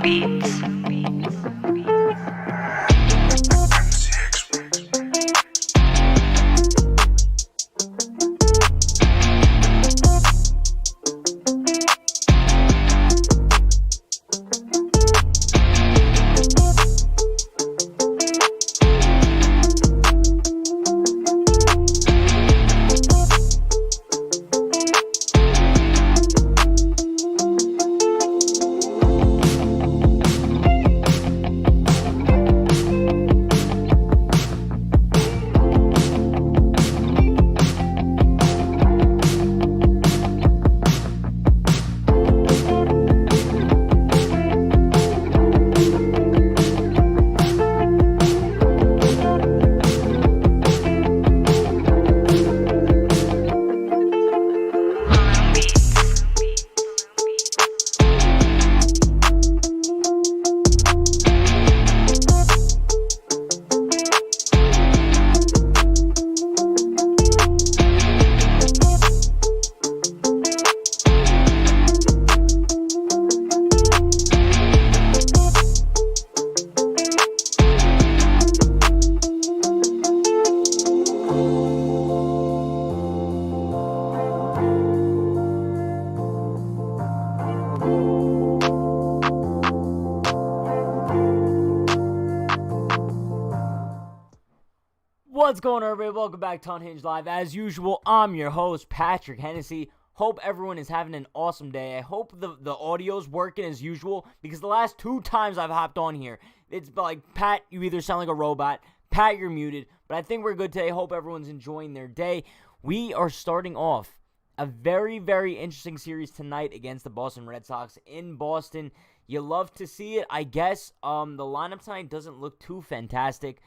Beats. What's going on, everybody? Welcome back to Unhinged Live. As usual, I'm your host, Patrick Hennessy. Hope everyone is having an awesome day. I hope the audio's working as usual, because the last two times I've hopped on here, it's like, Pat, you either sound like a robot, Pat, you're muted, but I think we're good today. Hope everyone's enjoying their day. We are starting off a very, very interesting series tonight against the Boston Red Sox in Boston. You love to see it, I guess. The lineup tonight doesn't look too fantastic,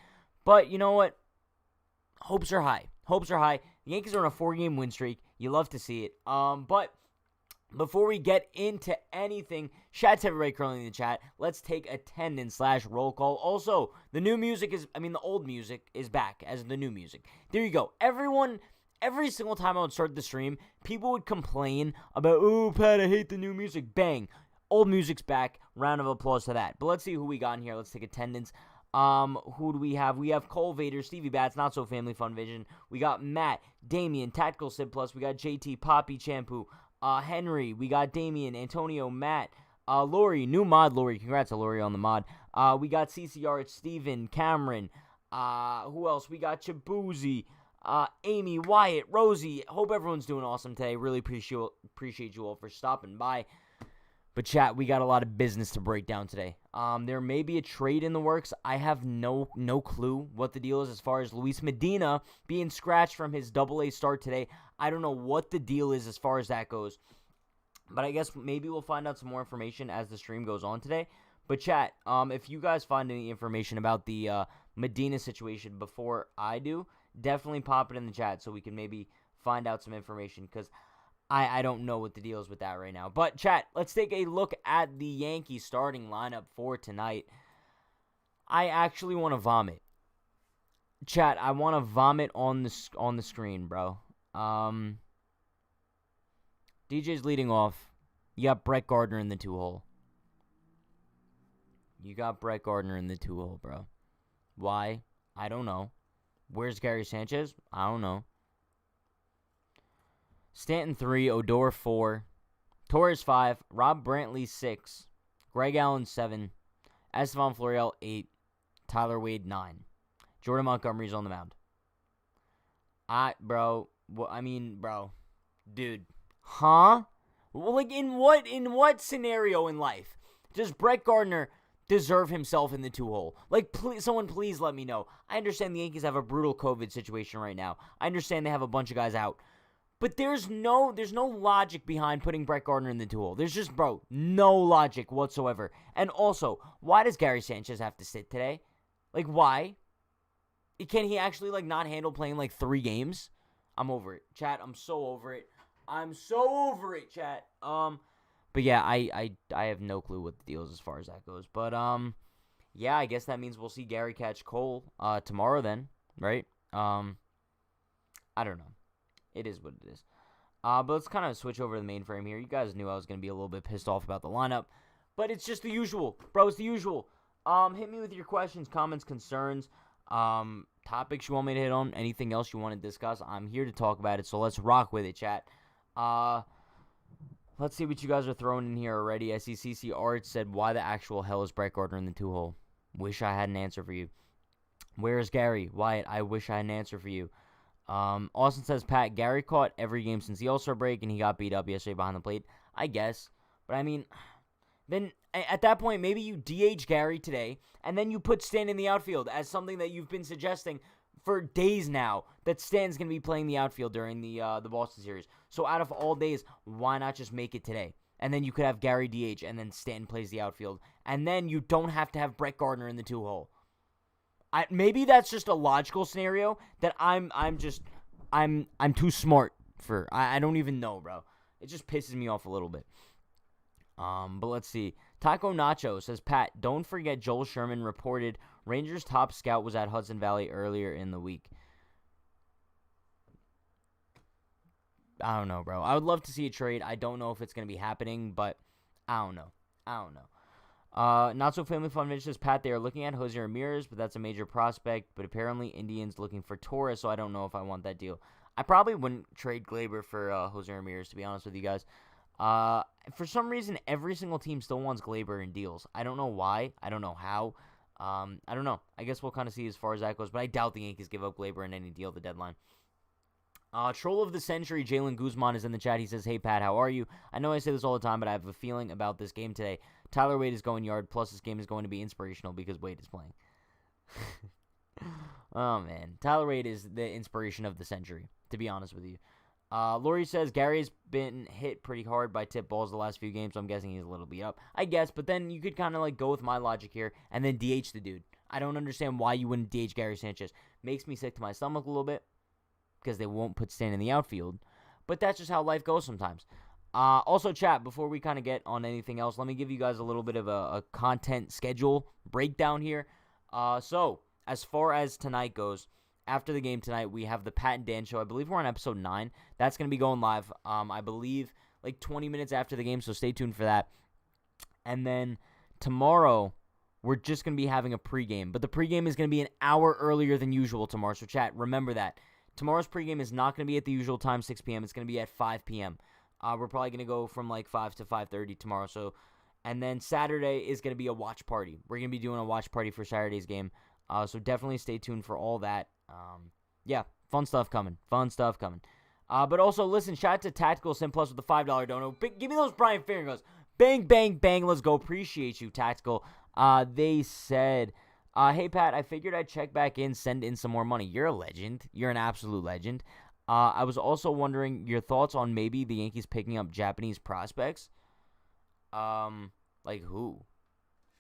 but you know what? Hopes are high. Hopes are high. The Yankees are on a 4-game win streak. You love to see it. But before we get into anything, shout out to everybody currently in the chat. Let's take attendance / roll call. Also, the old music is back as the new music. There you go. Everyone, every single time I would start the stream, people would complain about, oh, Pat, I hate the new music. Bang. Old music's back. Round of applause to that. But let's see who we got in here. Let's take attendance. Who do we have? We have Cole Vader, Stevie Bats, Not So Family Fun Vision. We got Matt, Damian, Tactical Sid Plus. We got JT, Poppy, Shampoo, Henry. We got Damian, Antonio, Matt, Lori, new mod, Lori. Congrats to Lori on the mod. We got CCR, Steven, Cameron. Who else? We got Chaboozy, Amy, Wyatt, Rosie. Hope everyone's doing awesome today. Really appreciate you all for stopping by. But chat, we got a lot of business to break down today. There may be a trade in the works. I have no clue what the deal is as far as Luis Medina being scratched from his AA start today. I don't know what the deal is as far as that goes. But I guess maybe we'll find out some more information as the stream goes on today. But chat, if you guys find any information about the Medina situation before I do, definitely pop it in the chat so we can maybe find out some information, because I don't know what the deal is with that right now. But, chat, let's take a look at the Yankees starting lineup for tonight. I actually want to vomit. Chat, I want to vomit on the screen, bro. DJ's leading off. You got Brett Gardner in the 2-hole. Bro. Why? I don't know. Where's Gary Sanchez? I don't know. Stanton 3, Odor 4, Torres 5, Rob Brantley 6, Greg Allen 7, Estevan Florial 8, Tyler Wade 9. Jordan Montgomery's on the mound. Dude, huh? Well, like, in what scenario in life does Brett Gardner deserve himself in the 2-hole? Like, someone please let me know. I understand the Yankees have a brutal COVID situation right now. I understand they have a bunch of guys out. But there's no logic behind putting Brett Gardner in the 2-hole. There's just, no logic whatsoever. And also, why does Gary Sanchez have to sit today? Like, why? Can he actually, not handle playing, 3 games? I'm over it. Chat, I'm so over it. Chat. But yeah, I have no clue what the deal is as far as that goes. But, yeah, I guess that means we'll see Gary catch Cole, tomorrow then, right? I don't know. It is what it is. But let's kind of switch over to the main frame here. You guys knew I was going to be a little bit pissed off about the lineup. But it's just the usual. Bro, it's the usual. Hit me with your questions, comments, concerns, topics you want me to hit on, anything else you want to discuss. I'm here to talk about it, so let's rock with it, chat. Let's see what you guys are throwing in here already. I see CC Art said, why the actual hell is Brett Gardner in the 2-hole? Wish I had an answer for you. Where is Gary? Wyatt, I wish I had an answer for you. Austin says, Pat, Gary caught every game since the All-Star break, and he got beat up yesterday behind the plate. I guess. But, I mean, then at that point, maybe you DH Gary today, and then you put Stan in the outfield as something that you've been suggesting for days now, that Stan's going to be playing the outfield during the Boston series. So out of all days, why not just make it today? And then you could have Gary DH, and then Stanton plays the outfield. And then you don't have to have Brett Gardner in the 2-hole. Maybe that's just a logical scenario that I'm too smart for. I don't even know, bro. It just pisses me off a little bit. But let's see. Taco Nacho says, Pat, don't forget Joel Sherman reported Rangers' top scout was at Hudson Valley earlier in the week. I don't know, bro. I would love to see a trade. I don't know if it's going to be happening, but I don't know. Not So Family Fun Vintage says, Pat, they are looking at Jose Ramirez, but that's a major prospect. But apparently Indians looking for Torres, so I don't know if I want that deal. I probably wouldn't trade Glaber for Jose Ramirez, to be honest with you guys. For some reason, every single team still wants Glaber in deals. I don't know why. I don't know how. I don't know. I guess we'll kind of see as far as that goes, but I doubt the Yankees give up Glaber in any deal at the deadline. Troll of the Century, Jalen Guzman, is in the chat. He says, hey, Pat, how are you? I know I say this all the time, but I have a feeling about this game today. Tyler Wade is going yard, plus this game is going to be inspirational because Wade is playing. Oh, man. Tyler Wade is the inspiration of the century, to be honest with you. Lori says, Gary's been hit pretty hard by tip balls the last few games, so I'm guessing he's a little beat up. I guess, but then you could kind of like go with my logic here and then DH the dude. I don't understand why you wouldn't DH Gary Sanchez. Makes me sick to my stomach a little bit because they won't put Stan in the outfield. But that's just how life goes sometimes. Also, chat, before we kind of get on anything else, let me give you guys a little bit of a content schedule breakdown here. So, as far as tonight goes, after the game tonight, we have the Pat and Dan show. I believe we're on episode 9. That's going to be going live, I believe, like 20 minutes after the game, so stay tuned for that. And then tomorrow, we're just going to be having a pregame. But the pregame is going to be an hour earlier than usual tomorrow, so chat, remember that. Tomorrow's pregame is not going to be at the usual time, 6 p.m. It's going to be at 5 p.m. We're probably going to go from like 5 to 5:30 tomorrow. And then Saturday is going to be a watch party. We're going to be doing a watch party for Saturday's game. So definitely stay tuned for all that. Yeah, fun stuff coming. But also, listen, shout out to Tactical Sim Plus with the $5 dono. Give me those Brian Fingers. Bang, bang, bang. Let's go. Appreciate you, Tactical. They said, hey, Pat, I figured I'd check back in, send in some more money. You're a legend. You're an absolute legend. I was also wondering your thoughts on maybe the Yankees picking up Japanese prospects. Like who?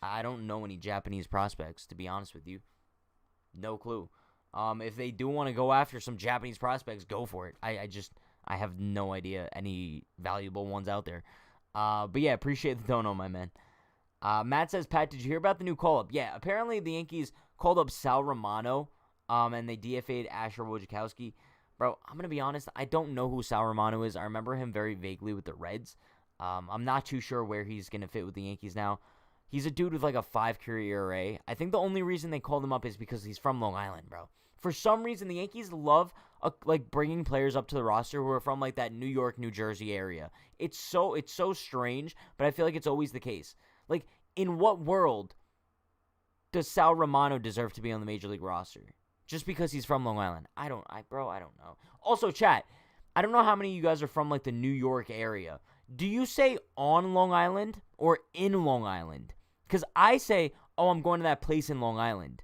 I don't know any Japanese prospects, to be honest with you. No clue. If they do want to go after some Japanese prospects, go for it. I have no idea any valuable ones out there. But yeah, appreciate the dono, my man. Matt says, Pat, did you hear about the new call-up? Yeah, apparently the Yankees called up Sal Romano, and they DFA'd Asher Wojciechowski. Bro, I'm going to be honest, I don't know who Sal Romano is. I remember him very vaguely with the Reds. I'm not too sure where he's going to fit with the Yankees now. He's a dude with like a 5 career ERA. I think the only reason they called him up is because he's from Long Island, bro. For some reason, the Yankees love like bringing players up to the roster who are from like that New York, New Jersey area. It's so strange, but I feel like it's always the case. Like, in what world does Sal Romano deserve to be on the Major League roster? Just because he's from Long Island. I don't know. Also, chat, I don't know how many of you guys are from like the New York area. Do you say on Long Island or in Long Island? Because I say, oh, I'm going to that place in Long Island.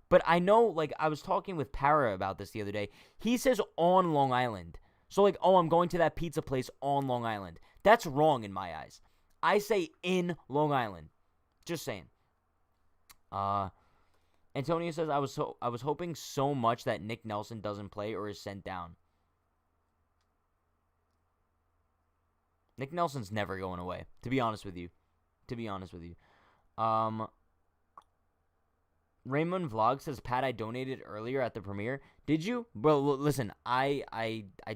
But I know, like, I was talking with Para about this the other day. He says on Long Island. So, like, oh, I'm going to that pizza place on Long Island. That's wrong in my eyes. I say in Long Island. Just saying. Antonio says, I was hoping so much that Nick Nelson doesn't play or is sent down. Nick Nelson's never going away, to be honest with you. Raymond Vlog says, Pat, I donated earlier at the premiere. Did you? Well, listen, I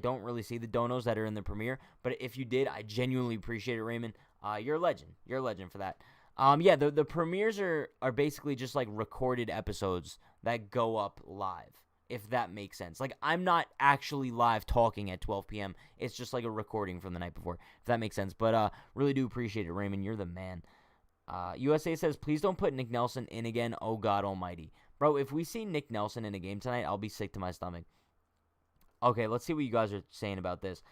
don't really see the donos that are in the premiere, but if you did, I genuinely appreciate it, Raymond. You're a legend. You're a legend for that. Yeah, the premieres are basically just like recorded episodes that go up live, if that makes sense. Like, I'm not actually live talking at 12 p.m. It's just like a recording from the night before, if that makes sense. But really do appreciate it, Raymond. You're the man. USA says, please don't put Nick Nelson in again. Oh, God almighty. Bro, if we see Nick Nelson in a game tonight, I'll be sick to my stomach. Okay, let's see what you guys are saying about this.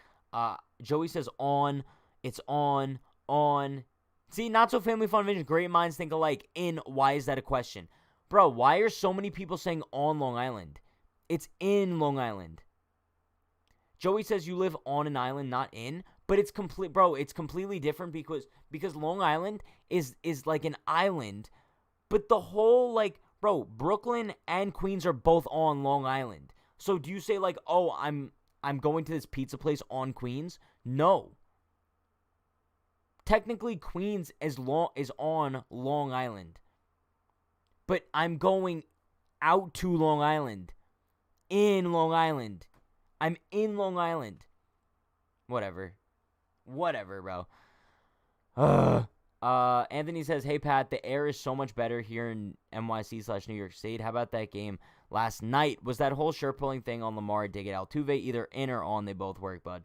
Joey says on. It's on. See, not so family fun vision. Great minds think alike. In. Why is that a question? Bro, why are so many people saying on Long Island? It's in Long Island. Joey says you live on an island, not in. But it's it's completely different because Long Island is like an island. But the whole, like, bro, Brooklyn and Queens are both on Long Island. So do you say, like, oh, I'm going to this pizza place on Queens? No. Technically, Queens is on Long Island. But I'm going out to Long Island. In Long Island. I'm in Long Island. Whatever, bro. Anthony says, hey, Pat, the air is so much better here in NYC/New York State. How about that game last night? Was that whole shirt pulling thing on Lamar, dig it, Altuve, either in or on? They both work, bud.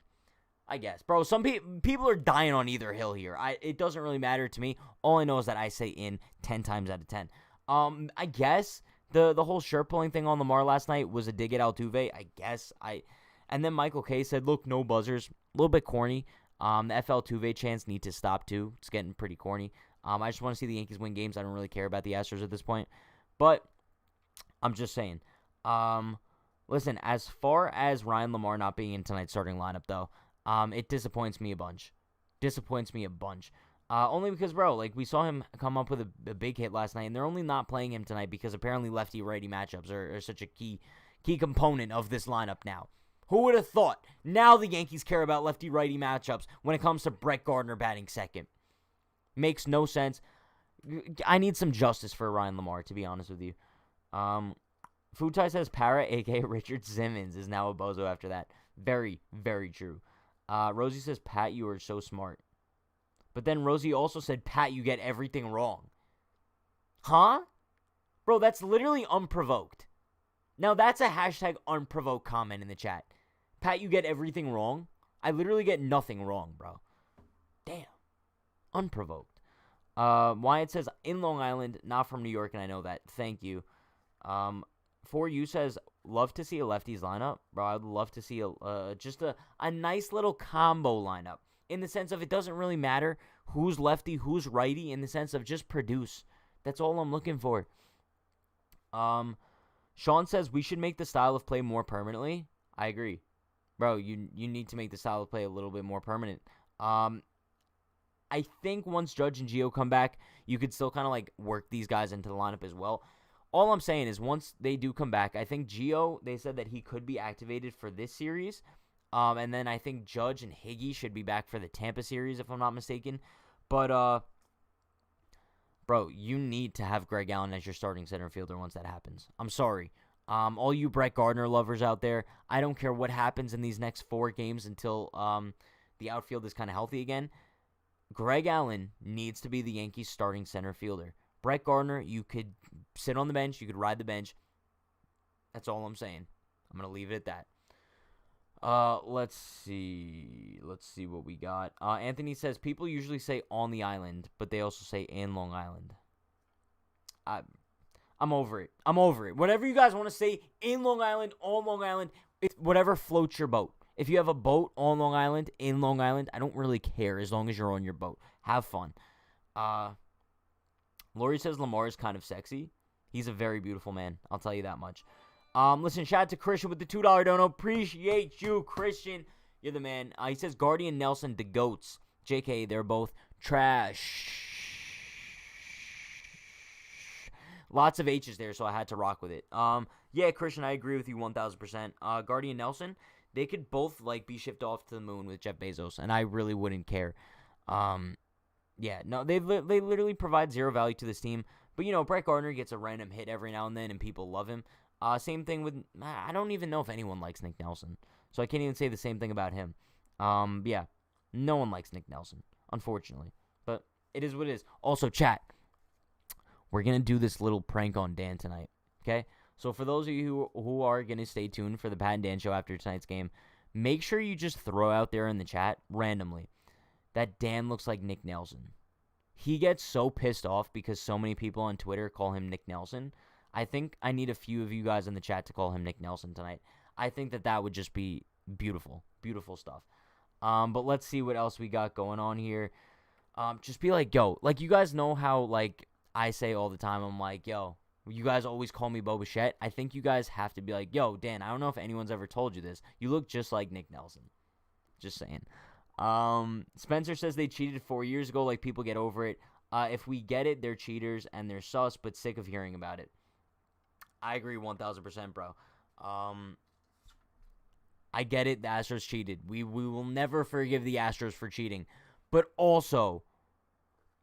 I guess. Bro, some people are dying on either hill here. It doesn't really matter to me. All I know is that I say in 10 times out of 10. I guess the whole shirt pulling thing on Lamar last night was a dig at Altuve. I guess. And then Michael K said, look, no buzzers. A little bit corny. The FL Altuve chants need to stop too. It's getting pretty corny. I just want to see the Yankees win games. I don't really care about the Astros at this point. But I'm just saying. Listen, as far as Ryan Lamar not being in tonight's starting lineup, though, it disappoints me a bunch. Only because, bro, like, we saw him come up with a big hit last night, and they're only not playing him tonight because apparently lefty-righty matchups are such a key component of this lineup now. Who would have thought? Now the Yankees care about lefty-righty matchups when it comes to Brett Gardner batting second. Makes no sense. I need some justice for Ryan Lamar, to be honest with you. Futai says Parra, a.k.a. Richard Simmons, is now a bozo after that. Very, very true. Rosie says, Pat, you are so smart. But then Rosie also said, Pat, you get everything wrong. Huh? Bro, that's literally unprovoked. Now, that's a hashtag unprovoked comment in the chat. Pat, you get everything wrong? I literally get nothing wrong, bro. Damn. Unprovoked. Wyatt says, in Long Island, not from New York, and I know that. Thank you. For you says, love to see a lefties lineup. Bro, I'd love to see just a nice little combo lineup. In the sense of it doesn't really matter who's lefty, who's righty, in the sense of just produce. That's all I'm looking for. Sean says, we should make the style of play more permanently. I agree. Bro, you need to make the style of play a little bit more permanent. I think once Judge and Gio come back, you could still kind of like work these guys into the lineup as well. All I'm saying is once they do come back, I think Gio, they said that he could be activated for this series. And then I think Judge and Higgy should be back for the Tampa series, if I'm not mistaken. But, bro, you need to have Greg Allen as your starting center fielder once that happens. I'm sorry. All you Brett Gardner lovers out there, I don't care what happens in these next 4 games until the outfield is kind of healthy again. Greg Allen needs to be the Yankees' starting center fielder. Brett Gardner, you could sit on the bench. You could ride the bench. That's all I'm saying. I'm going to leave it at that. Let's see what we got. Anthony says, people usually say on the island, but they also say in Long Island. I'm over it. Whatever you guys want to say, in Long Island, on Long Island, it's whatever floats your boat. If you have a boat on Long Island, in Long Island, I don't really care as long as you're on your boat. Have fun. Lori says Lamar is kind of sexy. He's a very beautiful man. I'll tell you that much. Listen, shout out to Christian with the $2 dono. Appreciate you, Christian. You're the man. He says Guardian Nelson, the GOATs. JK, they're both trash. Lots of H's there, so I had to rock with it. Yeah, Christian, I agree with you 1,000%. Guardian Nelson, they could both like be shipped off to the moon with Jeff Bezos, and I really wouldn't care. Yeah, no, they literally provide zero value to this team. But, you know, Brett Gardner gets a random hit every now and then, and people love him. Same thing with, I don't even know if anyone likes Nick Nelson. So I can't even say the same thing about him. Yeah, no one likes Nick Nelson, unfortunately. But it is what it is. Also, chat, we're going to do this little prank on Dan tonight, okay? So for those of you who are going to stay tuned for the Pat and Dan show after tonight's game, make sure you just throw out there in the chat randomly that Dan looks like Nick Nelson. He gets so pissed off because so many people on Twitter call him Nick Nelson. I think I need a few of you guys in the chat to call him Nick Nelson tonight. I think that would just be beautiful. Beautiful stuff. But let's see what else we got going on here. Just be like, yo, like you guys know how like I say all the time, I'm like, yo, you guys always call me Boba Fett. I think you guys have to be like, yo, Dan, I don't know if anyone's ever told you this. You look just like Nick Nelson. Just saying. Spencer says they cheated 4 years ago. Like, people get over it. If we get it, they're cheaters and they're sus, but sick of hearing about it. I agree 1,000%, bro. I get it. The Astros cheated. We will never forgive the Astros for cheating. But also,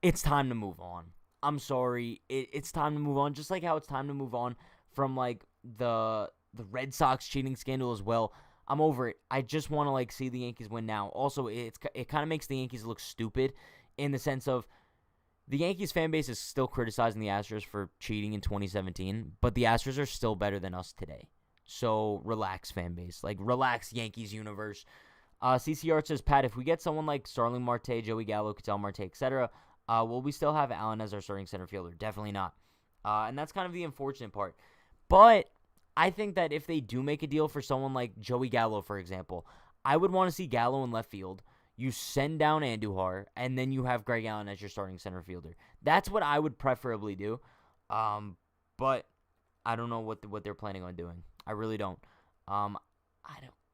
it's time to move on. I'm sorry. It's time to move on. Just like how it's time to move on from, like, the Red Sox cheating scandal as well. I'm over it. I just want to, like, see the Yankees win now. Also, it kind of makes the Yankees look stupid in the sense of the Yankees fan base is still criticizing the Astros for cheating in 2017, but the Astros are still better than us today. So, relax, fan base. Like, relax, Yankees universe. CCR says, Pat, if we get someone like Starling Marte, Joey Gallo, Ketel Marte, etc., will we still have Allen as our starting center fielder? Definitely not. And that's kind of the unfortunate part. But I think that if they do make a deal for someone like Joey Gallo, for example, I would want to see Gallo in left field. You send down Andujar, and then you have Greg Allen as your starting center fielder. That's what I would preferably do. But I don't know what they're planning on doing. I really don't.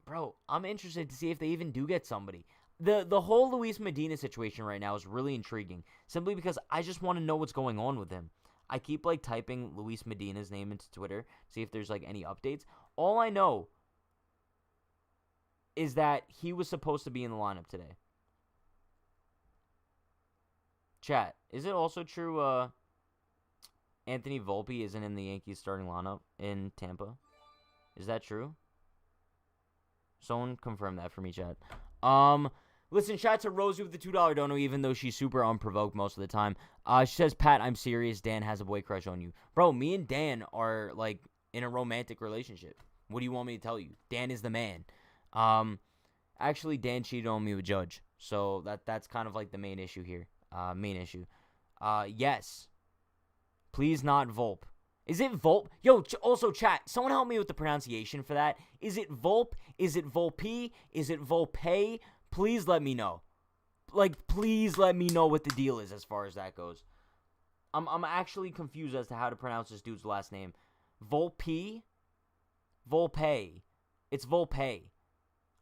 Bro, I'm interested to see if they even do get somebody. The whole Luis Medina situation right now is really intriguing, simply because I just want to know what's going on with him. I keep, like, typing Luis Medina's name into Twitter, see if there's, like, any updates. All I know is that he was supposed to be in the lineup today. Chat, is it also true Anthony Volpe isn't in the Yankees starting lineup in Tampa? Is that true? Someone confirm that for me, chat. Listen, shout out to Rosie with the $2 dono, even though she's super unprovoked most of the time. She says, Pat, I'm serious. Dan has a boy crush on you. Bro, me and Dan are, like, in a romantic relationship. What do you want me to tell you? Dan is the man. Actually, Dan cheated on me with Judge. So that's kind of, like, the main issue here. Yes. Please not Volpe. Is it Volpe? Yo, also, chat, someone help me with the pronunciation for that. Is it Volpe? Is it Volpe? Is it Volpe? Please let me know. Like, please let me know what the deal is as far as that goes. I'm actually confused as to how to pronounce this dude's last name. Volpe? Volpe. It's Volpe.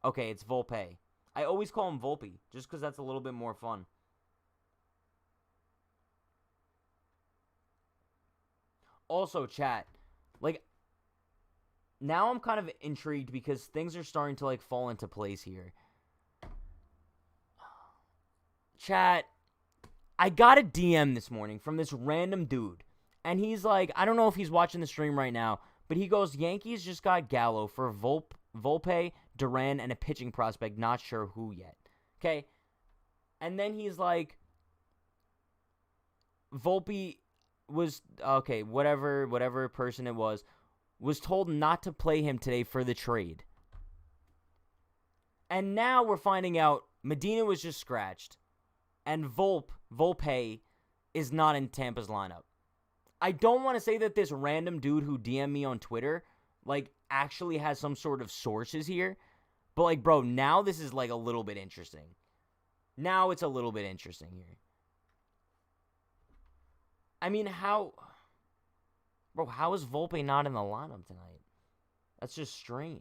Okay, it's Volpe. I always call him Volpe, just because that's a little bit more fun. Also, chat, like, now I'm kind of intrigued because things are starting to, like, fall into place here. Chat, I got a DM this morning from this random dude, and he's like, I don't know if he's watching the stream right now, but he goes, Yankees just got Gallo for Volpe, Duran, and a pitching prospect, not sure who yet. Okay? And then he's like, Volpe was, okay, whatever person it was told not to play him today for the trade. And now we're finding out Medina was just scratched, and Volpe is not in Tampa's lineup. I don't want to say that this random dude who DM'd me on Twitter, like, actually has some sort of sources here, but, like, bro, now this is, like, a little bit interesting. Now it's a little bit interesting here. I mean, how is Volpe not in the lineup tonight? That's just strange.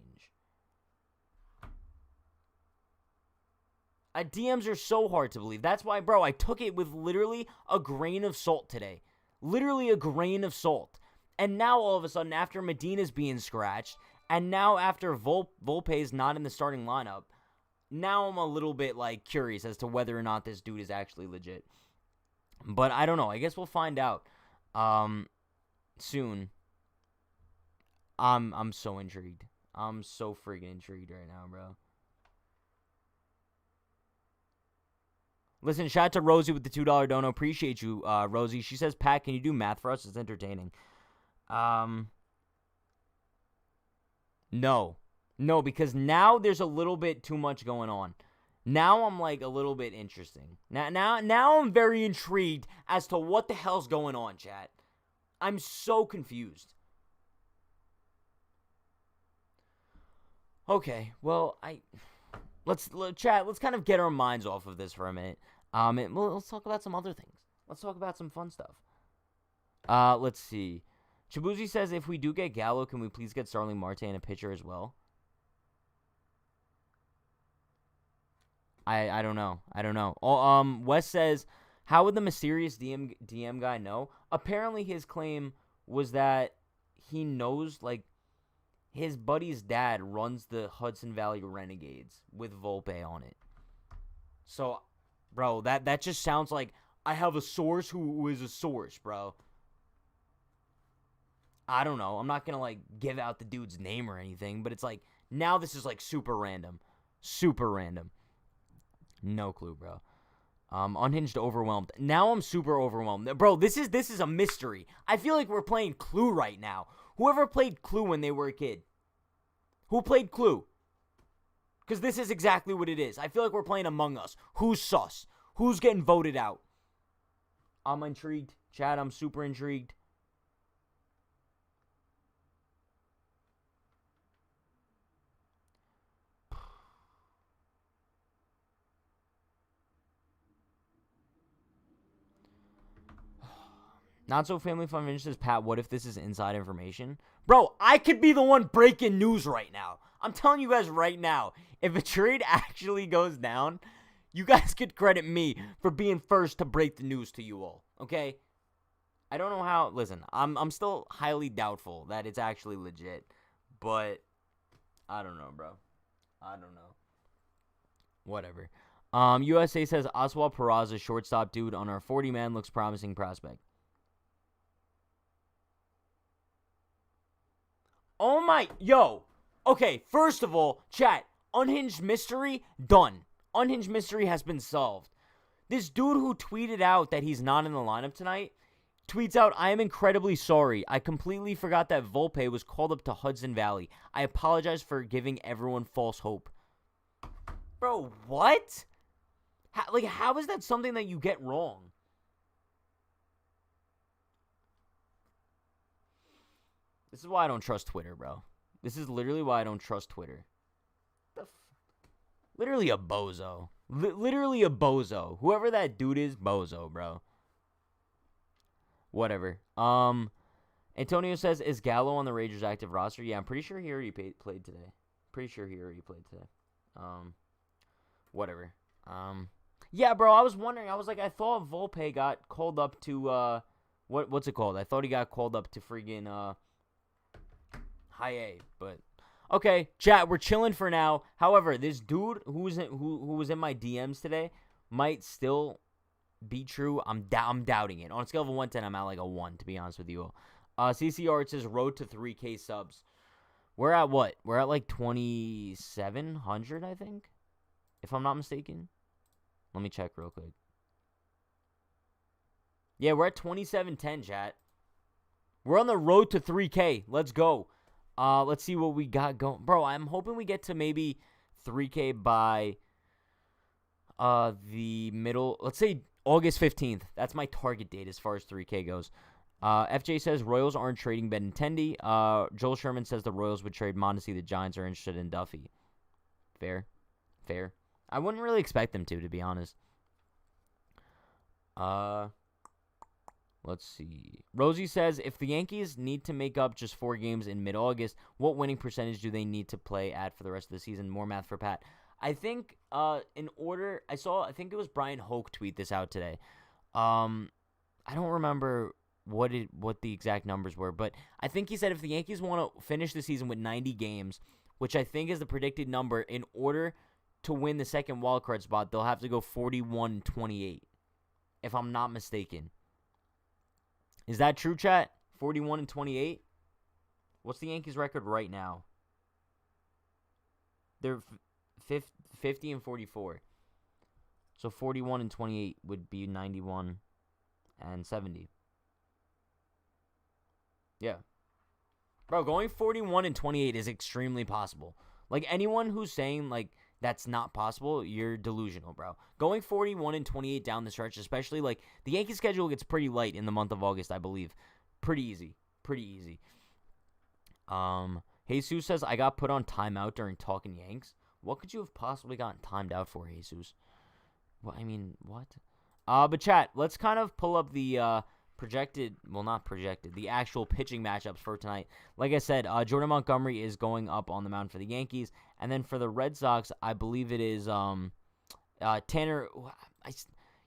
DMs are so hard to believe. That's why, bro, I took it with literally a grain of salt today. Literally a grain of salt. And now, all of a sudden, after Medina's being scratched, and now after Volpe's not in the starting lineup, now I'm a little bit, like, curious as to whether or not this dude is actually legit. But I don't know. I guess we'll find out soon. I'm so intrigued. I'm so freaking intrigued right now, bro. Listen, shout out to Rosie with the $2 dono. Appreciate you, Rosie. She says, Pat, can you do math for us? It's entertaining. No. No, because now there's a little bit too much going on. Now I'm like a little bit interesting. Now I'm very intrigued as to what the hell's going on, chat. I'm so confused. Okay, well, let's kind of get our minds off of this for a minute. Let's talk about some other things. Let's talk about some fun stuff. Let's see. Chibuzi says, if we do get Gallo, can we please get Starling Marte and a pitcher as well? I don't know. Wes says, how would the mysterious DM guy know? Apparently his claim was that he knows, like, his buddy's dad runs the Hudson Valley Renegades with Volpe on it. So, bro, that just sounds like I have a source who is a source, bro. I don't know. I'm not going to, like, give out the dude's name or anything, but it's like, now this is, like, super random. Super random. No clue, bro. Unhinged overwhelmed. Now I'm super overwhelmed. Bro, this is a mystery. I feel like we're playing Clue right now. Whoever played Clue when they were a kid? Who played Clue? Because this is exactly what it is. I feel like we're playing Among Us. Who's sus? Who's getting voted out? I'm intrigued. Chad, I'm super intrigued. Not so family fun Vince says, Pat, what if this is inside information? Bro, I could be the one breaking news right now. I'm telling you guys right now, if a trade actually goes down, you guys could credit me for being first to break the news to you all, okay? I don't know how, listen, I'm still highly doubtful that it's actually legit, but I don't know, bro. I don't know. Whatever. USA says, Oswald Peraza, shortstop dude on our 40-man, looks promising prospect. Oh my, yo. Okay, first of all, chat, Unhinged mystery, done. Unhinged mystery has been solved. This dude who tweeted out that he's not in the lineup tonight, tweets out, I am incredibly sorry. I completely forgot that Volpe was called up to Hudson Valley. I apologize for giving everyone false hope. Bro, what? How is that something that you get wrong? This is why I don't trust Twitter, bro. This is literally why I don't trust Twitter. Literally a bozo. Literally a bozo. Whoever that dude is, bozo, bro. Whatever. Antonio says, is Gallo on the Rangers active roster? Yeah, I'm pretty sure he already played today. Whatever. Yeah, bro, I was wondering. I was like, I thought Volpe got called up to, what's it called? I thought he got called up to friggin', High A, but okay, chat, we're chilling for now. However, this dude who was in my DMs today might still be true. I'm doubting it. On a scale of 1 to 10, I'm at like a 1, to be honest with you all. CCR, it says road to 3K subs. We're at what? We're at like 2,700, I think, if I'm not mistaken. Let me check real quick. Yeah, we're at 2,710, chat. We're on the road to 3K. Let's go. Let's see what we got going. Bro, I'm hoping we get to maybe 3K by the middle. Let's say August 15th. That's my target date as far as 3K goes. FJ says Royals aren't trading Benintendi. Joel Sherman says the Royals would trade Mondesi. The Giants are interested in Duffy. Fair. I wouldn't really expect them to be honest. Let's see. Rosie says, if the Yankees need to make up just 4 games in mid-August, what winning percentage do they need to play at for the rest of the season? More math for Pat. I think in order, I think it was Brian Hoke tweet this out today. I don't remember what the exact numbers were, but I think he said if the Yankees want to finish the season with 90 games, which I think is the predicted number, in order to win the second wildcard spot, they'll have to go 41-28, if I'm not mistaken. Is that true, chat? 41-28? What's the Yankees' record right now? They're 50-44. So 41 and 28 would be 91 and 70. Yeah. Bro, going 41 and 28 is extremely possible. Like, anyone who's saying, like, that's not possible, you're delusional, bro. Going 41 and 28 down the stretch, especially, like, the Yankees schedule gets pretty light in the month of August, I believe. Pretty easy. Pretty easy. Jesus says, I got put on timeout during Talking Yanks. What could you have possibly gotten timed out for, Jesus? Well, I mean, what? But chat, let's kind of pull up the the actual pitching matchups for tonight. Like I said, Jordan Montgomery is going up on the mound for the Yankees. And then for the Red Sox, I believe it is Tanner.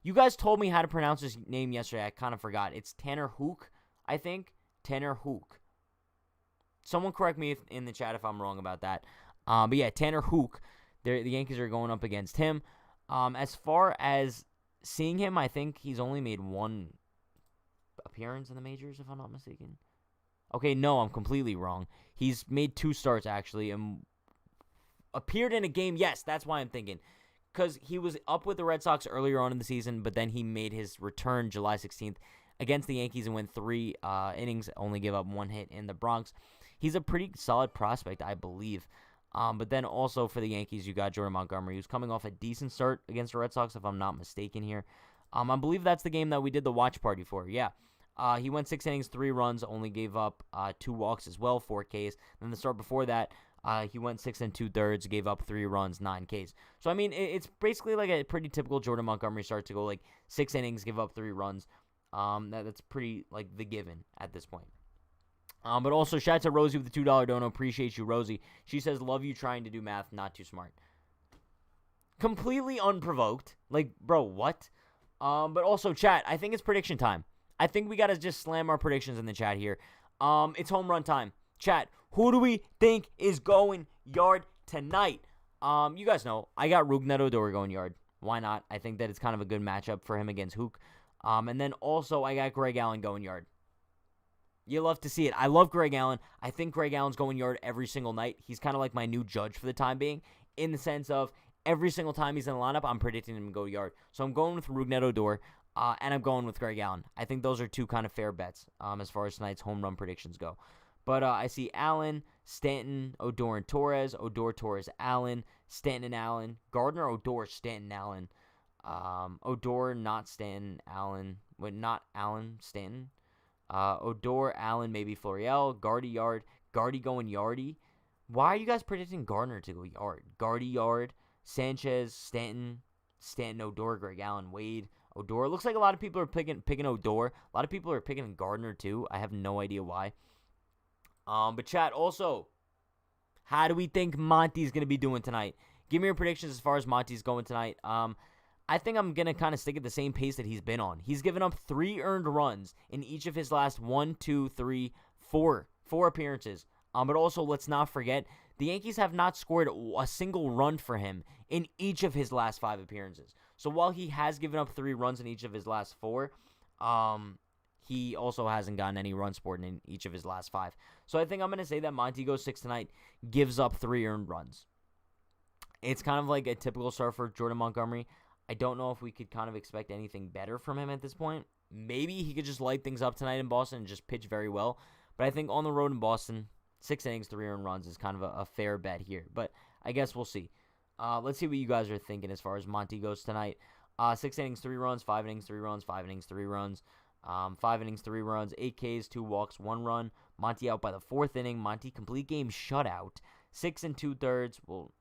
You guys told me how to pronounce his name yesterday. I kind of forgot. It's Tanner Hook, I think. Tanner Hook. Someone correct me in the chat if I'm wrong about that. But yeah, Tanner Hook. The Yankees are going up against him. As far as seeing him, I think he's only made one appearance in the majors, if I'm not mistaken. Okay, no, I'm completely wrong. He's made 2 starts, actually, and appeared in a game. Yes, that's why I'm thinking. Because he was up with the Red Sox earlier on in the season, but then he made his return July 16th against the Yankees and went 3 innings, only gave up 1 hit in the Bronx. He's a pretty solid prospect, I believe. But then also for the Yankees, you got Jordan Montgomery, who's coming off a decent start against the Red Sox, if I'm not mistaken here. I believe that's the game that we did the watch party for. Yeah. He went 6 innings, 3 runs, only gave up 2 walks as well, 4 Ks. Then the start before that, he went 6 2/3, gave up 3 runs, 9 Ks. So, I mean, it's basically like a pretty typical Jordan Montgomery start to go like 6 innings, give up 3 runs. That's pretty like the given at this point. But also, shout out to Rosie with the $2 dono. Appreciate you, Rosie. She says, love you trying to do math, not too smart. Completely unprovoked. Like, bro, what? But also, chat, I think it's prediction time. I think we got to just slam our predictions in the chat here. It's home run time. Chat, who do we think is going yard tonight? You guys know, I got Rougned Odor going yard. Why not? I think that it's kind of a good matchup for him against Hook. And then also, I got Greg Allen going yard. You love to see it. I love Greg Allen. I think Greg Allen's going yard every single night. He's kind of like my new judge for the time being, in the sense of every single time he's in the lineup, I'm predicting him to go yard. So I'm going with Rougned Odor, and I'm going with Greg Allen. I think those are 2 kind of fair bets as far as tonight's home run predictions go. But I see Allen, Stanton, Odor, and Torres. Odor, Torres, Allen, Stanton, and Allen. Gardner, Odor, Stanton, Allen. Odor, not Stanton, Allen. Wait, not Allen, Stanton. Odor, Allen, maybe Florial. Gardy yard. Gardy going yardy. Why are you guys predicting Gardner to go yard? Gardy yard. Sanchez, Stanton, Odor, Greg Allen, Wade, Odor. Looks like a lot of people are picking Odor. A lot of people are picking Gardner too. I have no idea why. But chat, also, how do we think Monty's going to be doing tonight? Give me your predictions as far as Monty's going tonight. I think I'm going to kind of stick at the same pace that he's been on. He's given up 3 earned runs in each of his last 4 appearances. But also, let's not forget, the Yankees have not scored a single run for him in each of his last 5 appearances. So while he has given up 3 runs in each of his last 4, he also hasn't gotten any runs scored in each of his last 5. So I think I'm going to say that Monty goes 6 tonight, gives up 3 earned runs. It's kind of like a typical start for Jordan Montgomery. I don't know if we could kind of expect anything better from him at this point. Maybe he could just light things up tonight in Boston and just pitch very well. But I think on the road in Boston, 6 innings, 3 earned runs is kind of a fair bet here. But I guess we'll see. Let's see what you guys are thinking as far as Monty goes tonight. 6 innings, 3 runs, 5 innings, 3 runs, 5 innings, 3 runs. 5 innings, 3 runs, 8 Ks, 2 walks, 1 run. Monty out by the 4th inning. Monty complete game shutout. 6 2/3. Well,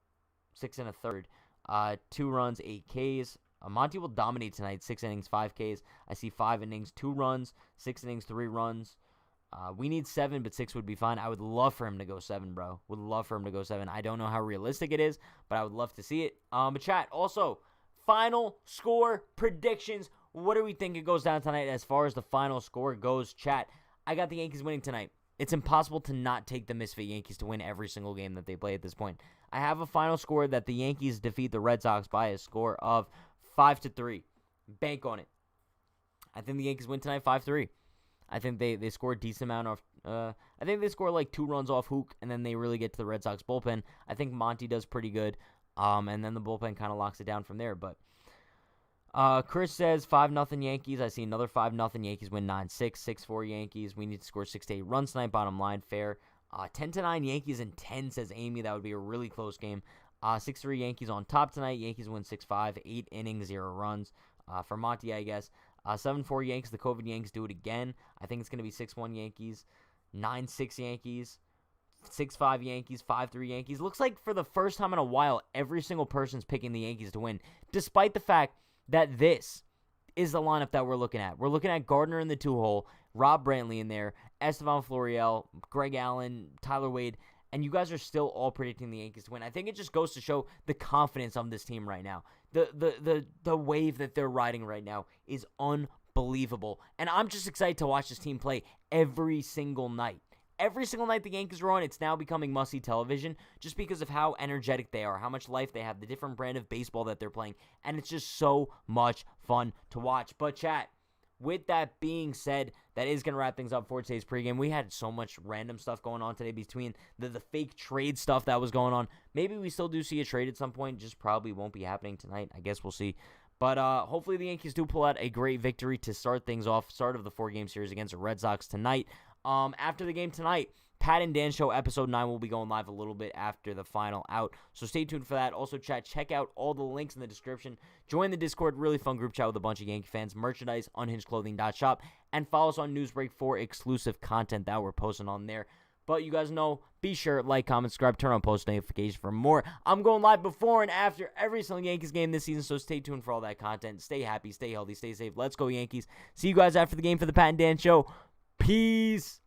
6 1/3. 2 runs, 8 Ks. Monty will dominate tonight. 6 innings, 5 Ks. I see 5 innings, 2 runs. 6 innings, 3 runs. We need 7, but 6 would be fine. I would love for him to go 7, bro. Would love for him to go 7. I don't know how realistic it is, but I would love to see it. But chat, also, final score predictions. What do we think it goes down tonight as far as the final score goes? Chat, I got the Yankees winning tonight. It's impossible to not take the Misfit Yankees to win every single game that they play at this point. I have a final score that the Yankees defeat the Red Sox by a score of 5-3. Bank on it. I think the Yankees win tonight 5-3. I think they score a decent amount of. I think they score like 2 runs off Hook, and then they really get to the Red Sox bullpen. I think Monty does pretty good, and then the bullpen kind of locks it down from there. But Chris says 5-0 Yankees. I see another 5-0 Yankees win 9-6, 6-4 Yankees. We need to score 6 to 8 runs tonight. Bottom line, fair. 10-9 Yankees and 10, says Amy. That would be a really close game. 6-3 Yankees on top tonight. Yankees win 6-5, 8 innings, 0 runs. For Monty, I guess. 7-4 Yankees. The COVID Yankees do it again. I think it's going to be 6-1 Yankees, 9-6 Yankees, 6-5 Yankees, 5-3 Yankees. Looks like for the first time in a while, every single person's picking the Yankees to win, despite the fact that this is the lineup that we're looking at. We're looking at Gardner in the 2-hole, Rob Brantley in there, Estevan Florial, Greg Allen, Tyler Wade, and you guys are still all predicting the Yankees to win. I think it just goes to show the confidence of this team right now. The wave that they're riding right now is unbelievable. And I'm just excited to watch this team play every single night. Every single night the Yankees are on, it's now becoming must-see television just because of how energetic they are, how much life they have, the different brand of baseball that they're playing, and it's just so much fun to watch. But chat, with that being said, that is going to wrap things up for today's pregame. We had so much random stuff going on today between the fake trade stuff that was going on. Maybe we still do see a trade at some point, just probably won't be happening tonight. I guess we'll see. But hopefully the Yankees do pull out a great victory to start things off, start of the 4-game series against the Red Sox tonight. After the game tonight, Pat and Dan Show episode 9 will be going live a little bit after the final out, so stay tuned for that. Also, chat, check out all the links in the description. Join the Discord, really fun group chat with a bunch of Yankee fans. Merchandise, unhingedclothing.shop, and follow us on Newsbreak for exclusive content that we're posting on there. But you guys know, be sure, like, comment, subscribe, turn on post notifications for more. I'm going live before and after every single Yankees game this season, so stay tuned for all that content. Stay happy, stay healthy, stay safe. Let's go, Yankees. See you guys after the game for the Pat and Dan Show. Peace.